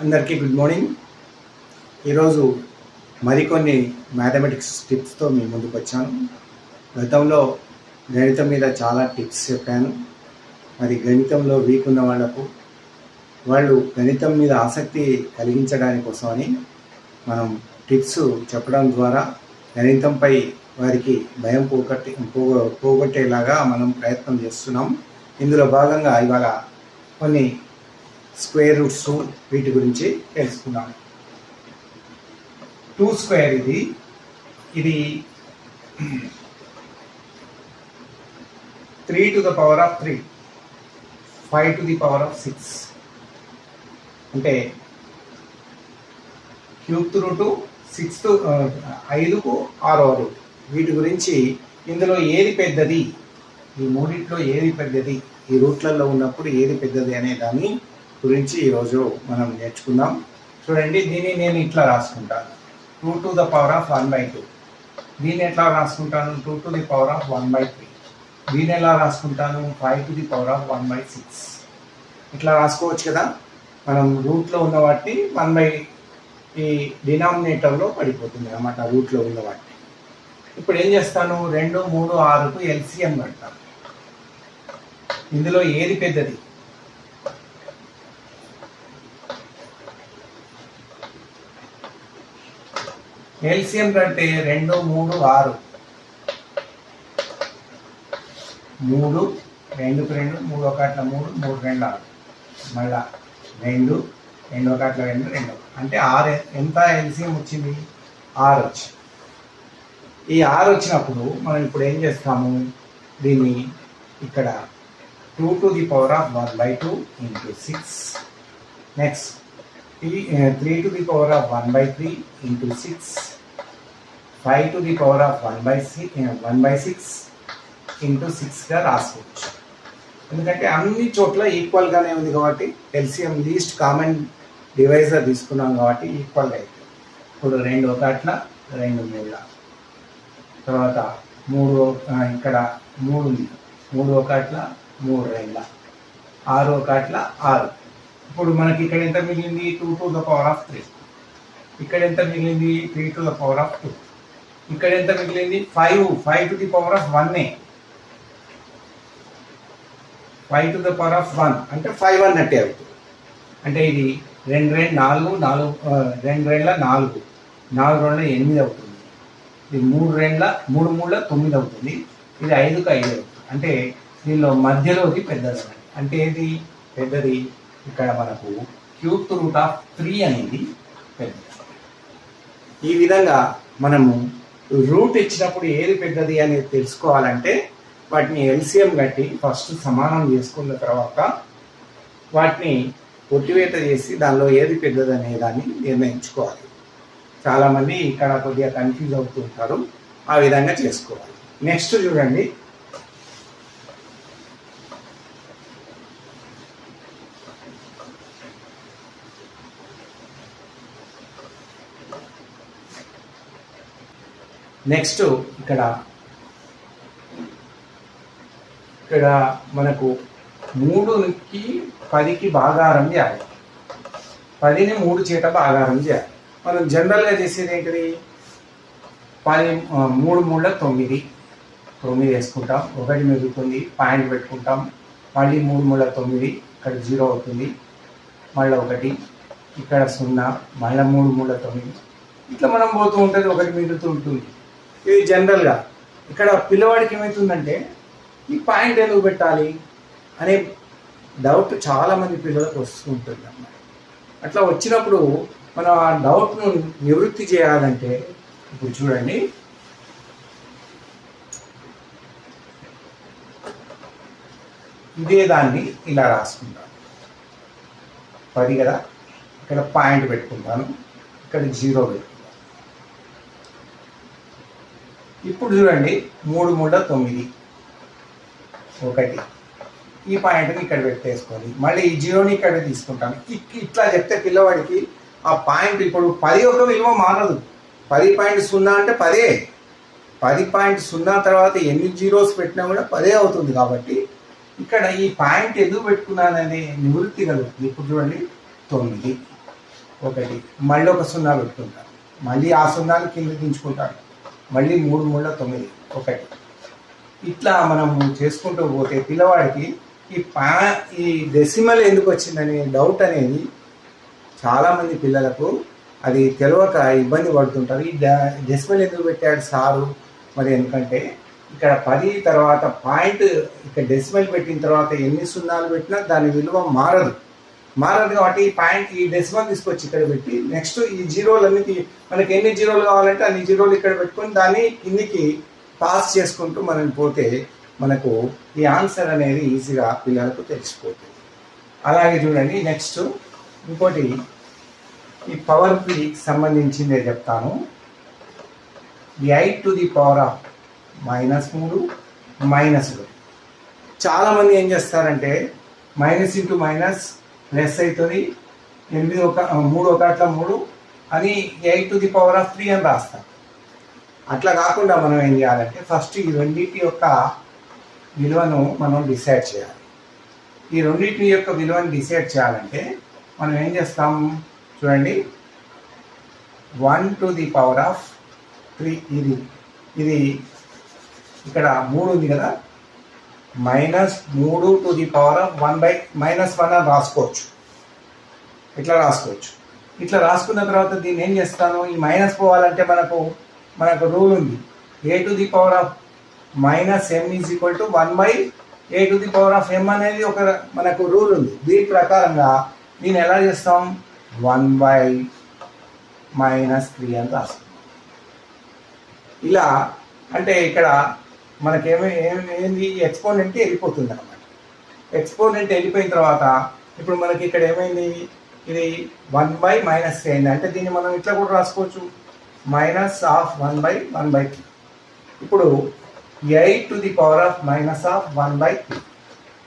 అందరికీ good morning. ఈరోజు మరికొన్ని మ్యాథమెటిక్స్ టిప్స్తో మీ ముందుకు వచ్చాను. గతంలో గణితం మీద చాలా టిప్స్ చెప్పాను. మరి గణితంలో వీక్ ఉన్న వాళ్ళు గణితం మీద ఆసక్తి కలిగించడానికి కోసమని మనం టిప్స్ చెప్పడం ద్వారా గణితంపై వారికి భయం పోగొట్టేలాగా మనం ప్రయత్నం చేస్తున్నాం. ఇందులో భాగంగా ఇవాళ కొన్ని స్క్వేర్ రూట్స్ వీటి గురించి తెలుసుకున్నాం. 2 స్క్వేర్ ఇది 3 to the power of 3, 5 to the power of 6 అంటే క్యూబ్ రూటు 6 5కు 6వ రూట్. వీటి గురించి ఇందులో ఏది పెద్దది, ఈ మూడింటిలో ఏది పెద్దది, ఈ రూట్లలో ఉన్నప్పుడు ఏది పెద్దది అనే దాని గురించి ఈరోజు మనం నేర్చుకుందాం. చూడండి, దీన్ని నేను ఇట్లా రాసుకుంటాను, 2 to the power of 1/2. దీన్ని ఎట్లా రాసుకుంటాను, 2 to the power of 1/3. దీన్ని ఎలా రాసుకుంటాను, 5 to the power of 1/6. ఇట్లా రాసుకోవచ్చు కదా. మనం రూట్లో ఉన్న వాటిని 1 ఈ డినామినేటర్లో పడిపోతుంది అన్నమాట, రూట్లో ఉన్న వాటిని. ఇప్పుడు ఏం చేస్తాను, 2, 3, 6కు ఎల్సిఎం కడతాను. ఇందులో ఏది పెద్దది, ఎల్సిఎం కంటే 2, 3, 6, 3, 2కు 2, 3 ఒకట్ల 3, 3 2 6, మళ్ళా 2, 2 ఒకట్ల 2, 2 అంటే 6. ఎంత ఎల్సిఎం వచ్చింది, 6 వచ్చింది. ఈ 6 వచ్చినప్పుడు మనం ఇప్పుడు ఏం చేస్తాము, దీన్ని ఇక్కడ 2 to the power of 1/2 into 6. Next 3 to the power of 1/3 into 6. 5 to the power of 1/6 into 6గా రాసుకోవచ్చు. ఎందుకంటే అన్ని చోట్ల ఈక్వల్గానే ఉంది కాబట్టి ఎల్సిఎం లీస్ట్ కామన్ డివైజర్ తీసుకున్నాం కాబట్టి ఈక్వల్గా అవుతుంది. ఇప్పుడు 2 ఒకట్ల 2 3, తర్వాత 3 ఇక్కడ 3 ఉంది, 3 ఒకట్ల 3 2, 6 ఒకట్ల 6. ఇప్పుడు మనకి ఇక్కడ ఎంత మిగిలింది, 2 to the power of 3. ఇక్కడ ఎంత మిగిలింది, 3 to the power of 2. ఇక్కడ ఎంత మిగిలింది, 5 to the power of 1. 5 to the power of 1 అంటే 5 అన్నట్టే అవుతుంది. అంటే ఇది 2 2 4, 2 2 4, 4 2 8 అవుతుంది. ఇది 3 2 3 9 అవుతుంది. ఇది 5కు 5 అవుతుంది. అంటే దీనిలో మధ్యలోది పెద్దది. అంటే ఏది పెద్దది, ఇక్కడ మనకు క్యూబ్ రూట్ ఆఫ్ 3 అనేది పెద్దది. ఈ విధంగా మనము రూట్ ఇచ్చినప్పుడు ఏది పెద్దది అనేది తెలుసుకోవాలంటే వాటిని ఎల్సిఎం కట్టి ఫస్ట్ సమానం చేసుకున్న తర్వాత వాటిని కొట్టివేత చేసి దానిలో ఏది పెద్దది అనే దాన్ని నిర్ణయించుకోవాలి. చాలామంది ఇక్కడ కొద్దిగా కన్ఫ్యూజ్ అవుతుంటారు, ఆ విధంగా చేసుకోవాలి. నెక్స్ట్ చూడండి, నెక్స్ట్ ఇక్కడ మనకు 3కి 10కి భాగారం చేయాలి, 10ని 3 చేత భాగారం చేయాలి. మనం జనరల్గా చేసేది ఏంటిది, 10 3 3 9 వేసుకుంటాం, 1 మిగులుతుంది, పాయింట్ పెట్టుకుంటాం, మళ్ళీ 3 3 9, ఇక్కడ 0 అవుతుంది, మళ్ళీ 1, ఇక్కడ 0, మళ్ళీ 3 3 9, ఇట్లా మనం పోతూ ఉంటుంది, 1 మిగులుతూ ఉంటుంది. ఇది జనరల్గా. ఇక్కడ పిల్లవాడికి ఏమవుతుందంటే ఈ పాయింట్ ఎందుకు పెట్టాలి అనే డౌట్ చాలామంది పిల్లలకు వస్తుంటుంది అన్నమాట. అట్లా వచ్చినప్పుడు మనం ఆ డౌట్ను నివృత్తి చేయాలంటే ఇప్పుడు చూడండి, ఇదే దాన్ని ఇలా రాసుకుంటాను, 10 కదా, ఇక్కడ పాయింట్ పెట్టుకుంటాను, ఇక్కడ 0 పెట్టుకుంటాను. ఇప్పుడు చూడండి, 3 3 9, 1, ఈ పాయింట్ని ఇక్కడ పెట్టేసుకొని మళ్ళీ ఈ 0ని ఇక్కడ తీసుకుంటాను. ఇట్లా చెప్తే పిల్లవాడికి ఆ పాయింట్ ఇప్పుడు 10 యొక్క విలువ మారదు. 10.0 అంటే 10. 10.0 తర్వాత ఎన్ని జీరోస్ పెట్టినా కూడా 10 అవుతుంది. కాబట్టి ఇక్కడ ఈ పాయింట్ ఎందుకు పెట్టుకున్నాననే నివృత్తి కలుగుతుంది. ఇప్పుడు చూడండి 9. ఒకటి, మళ్ళీ ఒక సున్నా పెట్టుకుంటారు, మళ్ళీ ఆ సున్నాలు కింద దించుకుంటారు, మళ్ళీ 3 3 9 ఒకటి. ఇట్లా మనం చేసుకుంటూ పోతే పిల్లవాడికి ఈ డెసిమల్ ఎందుకు వచ్చిందనే డౌట్ అనేది చాలామంది పిల్లలకు అది తెలియక ఇబ్బంది పడుతుంటారు. ఈ డెసిమల్ ఎందుకు పెట్టాడు సారు మరి, ఎందుకంటే ఇక్కడ 10 తర్వాత పాయింట్, ఇక్కడ డెసిమల్ పెట్టిన తర్వాత ఎన్ని సున్నాలు పెట్టినా దాని విలువ మారదు కాబట్టి ఈ డెసిమల్ తీసుకొచ్చి ఇక్కడ పెట్టి నెక్స్ట్ ఈ జీరోలన్నీ మనకి ఎన్ని జీరోలు కావాలంటే అన్ని జీరోలు ఇక్కడ పెట్టుకొని దాన్ని కిందికి పాస్ చేసుకుంటూ మనం పోతే మనకు ఈ ఆన్సర్ అనేది ఈజీగా పిల్లలకు తెలిసిపోతుంది. అలాగే చూడండి నెక్స్ట్ ఇంకోటి ఈ పవర్కి సంబంధించిందే చెప్తాను. 8 to the power of -3 -1. చాలామంది ఏం చేస్తారంటే మైనస్ ఇంటూ మైనస్ ప్లస్ అవుతుంది, 3 1 3 అని 8 to the power of 3 అని రాస్తాం. అట్లా కాకుండా మనం ఏం చేయాలంటే ఫస్ట్ ఈ రెండింటి యొక్క విలువను మనం డిసైడ్ చేయాలి. ఈ రెండింటి యొక్క విలువను డిసైడ్ చేయాలంటే మనం ఏం చేస్తాం చూడండి, 1 to the power of 3 ఇది ఇక్కడ 3 ఉంది కదా, -3 to the power of 1/-1 అని రాసుకోవచ్చు. ఇట్లా రాసుకోవచ్చు. ఇట్లా రాసుకున్న తర్వాత దీన్ని ఏం చేస్తాను, ఈ మైనస్ పోవాలంటే మనకు రూల్ ఉంది, a to the power of -m is equal to 1/a to the power of m అనేది ఒక మనకు రూల్ ఉంది. దీని ప్రకారంగా దీన్ని ఎలా చేస్తాం, 1/-3 అని రాస్తాం. ఇలా అంటే ఇక్కడ మనకేమేంది ఎక్స్పోనెంట్ వెళ్ళిపోతుంది అన్నమాట. ఎక్స్పోనెంట్ వెళ్ళిపోయిన తర్వాత ఇప్పుడు మనకి ఇక్కడ ఏమైంది, ఇది 1/-3 అయింది. అంటే దీన్ని మనం ఇట్లా కూడా రాసుకోవచ్చు, -1/3. ఇప్పుడు 8 to the power of -1/3.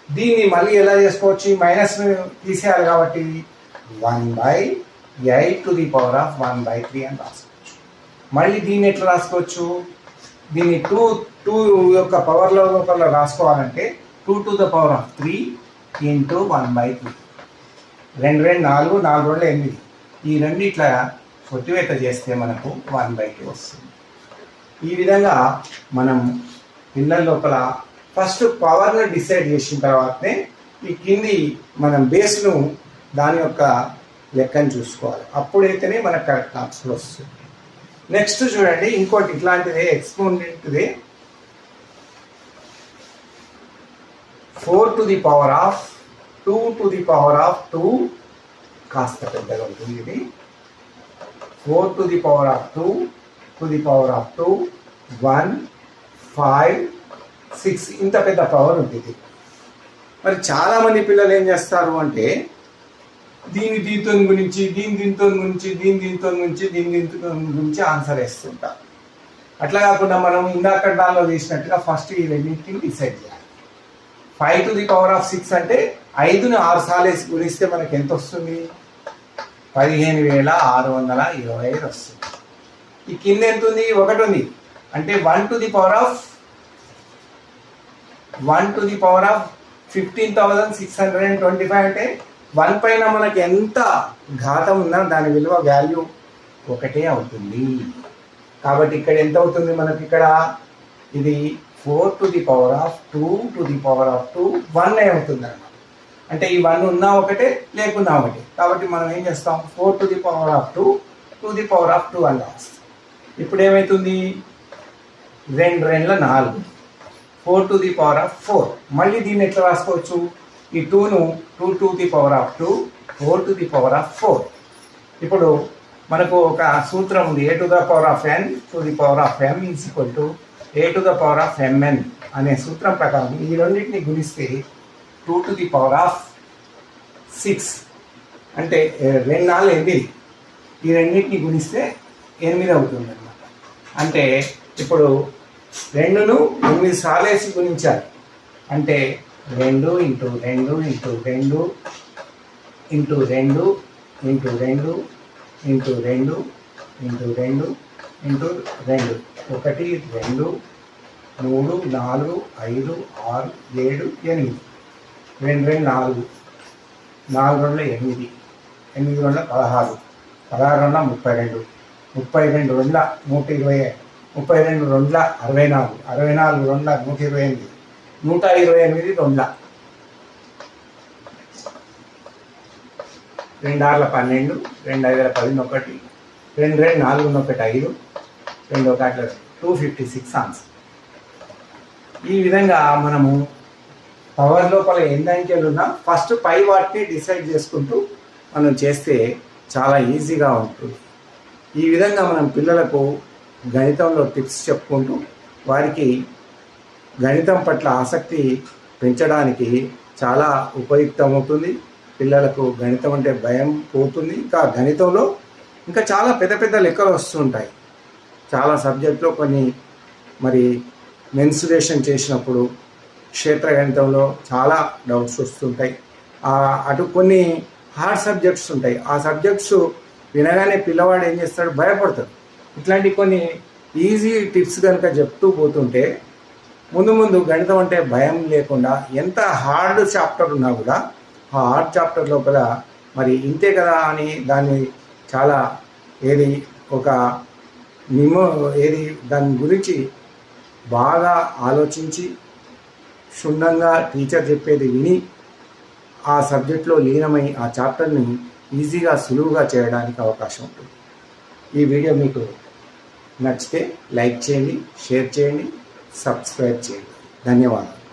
దీన్ని మళ్ళీ ఎలా చేసుకోవచ్చు, ఈ మైనస్ తీసేయాలి కాబట్టి 1/8 to the power of 1/3 అని రాసుకోవచ్చు. మళ్ళీ దీన్ని ఎట్లా రాసుకోవచ్చు, దీన్ని 2 యొక్క పవర్లో లోపల రాసుకోవాలంటే 2 to the power of 3 into 1/3. 2 2 4 4 2 8. ఈ రెండు ఇట్లా కొట్టివేత చేస్తే మనకు 1/2 వస్తుంది. ఈ విధంగా మనం పిల్లల లోపల ఫస్ట్ పవర్ను డిసైడ్ చేసిన తర్వాతనే ఈ కింది మనం బేస్ను దాని యొక్క లెక్కను చూసుకోవాలి. అప్పుడైతేనే మనకు కరెక్ట్ ఆన్సర్ వస్తుంది. నెక్స్ట్ చూడండి ఇంకోటి ఇట్లాంటిదే ఎక్స్పోనెంట్దే, 4 to the power of 2 to the power of 2 కాస్త పెద్దగా ఉంటుంది. ఇది 4 to the power of 2 to the power of 2 1 5 6 ఇంత పెద్ద పవర్ ఉంటుంది. మరి చాలామంది పిల్లలు ఏం చేస్తారు అంటే దీంతో గురించి దీంతో గురించి ఆన్సర్ వేస్తుంటారు. అట్లా కాకుండా మనం ఇందాక దానిలో చేసినట్టుగా ఫస్ట్ ఈ రెండింటిని డిసైడ్ చేయాలి. 5 to the power of 6 అంటే 5ని 6 సార్లు వేసి గుణిస్తే మనకి ఎంత వస్తుంది, 15,625 వస్తుంది. ఈ కింద ఎంత ఉంది, 1 ఉంది. అంటే 1 to the power of 15,625 అంటే 1 పైన మనకి ఎంత ఘాతం ఉన్నా దాని విలువ వాల్యూ 1 అవుతుంది. కాబట్టి ఇక్కడ ఎంత అవుతుంది మనకి, ఇక్కడ ఇది 4 to the power of 2 to the power of 2 1 అవుతుంది అన్నమాట. అంటే ఈ 1 ఉన్నా ఒకటే లేకున్నా ఒకటే. కాబట్టి మనం ఏం చేస్తాం, 4 to the power of 2 to the power of 2 అని రాస్తాం. ఇప్పుడు ఏమవుతుంది, 2 2 4 4 to the power of 4. మళ్ళీ దీన్ని ఎట్లా రాసుకోవచ్చు, ఈ 2ను 2 to the power of 2 4 to the power of 4. ఇప్పుడు మనకు ఒక సూత్రం ఉంది, a to the power of n to the power of m is equal to a to the power of mn అనే సూత్రం ప్రకారం ఈ రెండింటిని గుణిస్తే 2 to the power of 6 అంటే 2 4 8. ఈ రెండింటిని గుణిస్తే 8 అవుతుంది అన్నమాట. అంటే ఇప్పుడు 2ను 8 సార్లు వేసి గుణించాలి. అంటే 2 into 2 into 2 into 2 into 2 into 2 into 2 into 2 1 2 3 4 5 6 7 8. 2 2 4 4 2 8 8 2 16 16 రెండ్ల 32, 32 రెండ్ల 120, 32 రెండ్ల 64, 64 రెండ్ల 128, 128 రెండ్ల 2 6 12, 2 5 11, 2 2 4 1 5, 2 1 256 answer. ఈ విధంగా మనము పవర్ లోపల ఎన్ని అంకెలు ఉన్నా ఫస్ట్ పై వాటిని డిసైడ్ చేసుకుంటూ మనం చేస్తే చాలా ఈజీగా ఉంటుంది. ఈ విధంగా మనం పిల్లలకు గణితంలో టిప్స్ చెప్పుకుంటూ వారికి గణితం పట్ల ఆసక్తి పెంచడానికి చాలా ఉపయుక్తమవుతుంది. పిల్లలకు గణితం అంటే భయం పోతుంది. ఇంకా గణితంలో ఇంకా చాలా పెద్ద పెద్ద లెక్కలు వస్తుంటాయి. చాలా సబ్జెక్టులో కొన్ని మరి మెన్సురేషన్ చేసినప్పుడు క్షేత్ర గణితంలో చాలా డౌట్స్ వస్తుంటాయి. అటు కొన్ని హార్డ్ సబ్జెక్ట్స్ ఉంటాయి. ఆ సబ్జెక్ట్స్ వినగానే పిల్లవాడు ఏం చేస్తాడు, భయపడతాడు. ఇట్లాంటి కొన్ని ఈజీ టిప్స్ కనుక చెప్తూ పోతుంటే ముందు ముందు గణితం అంటే భయం లేకుండా ఎంత హార్డ్ చాప్టర్ ఉన్నా కూడా ఆ హార్డ్ చాప్టర్ లోపల మరి ఇంతే కదా అని దాన్ని చాలా దాని గురించి బాగా ఆలోచించి క్షుణ్ణంగా టీచర్ చెప్పేది విని ఆ సబ్జెక్ట్లో లీనమై ఆ చాప్టర్ని ఈజీగా సులువుగా చేయడానికి అవకాశం ఉంటుంది. ఈ వీడియో మీకు నచ్చితే లైక్ చేయండి, షేర్ చేయండి, సబ్స్క్రైబ్ చేయండి. ధన్యవాదాలు.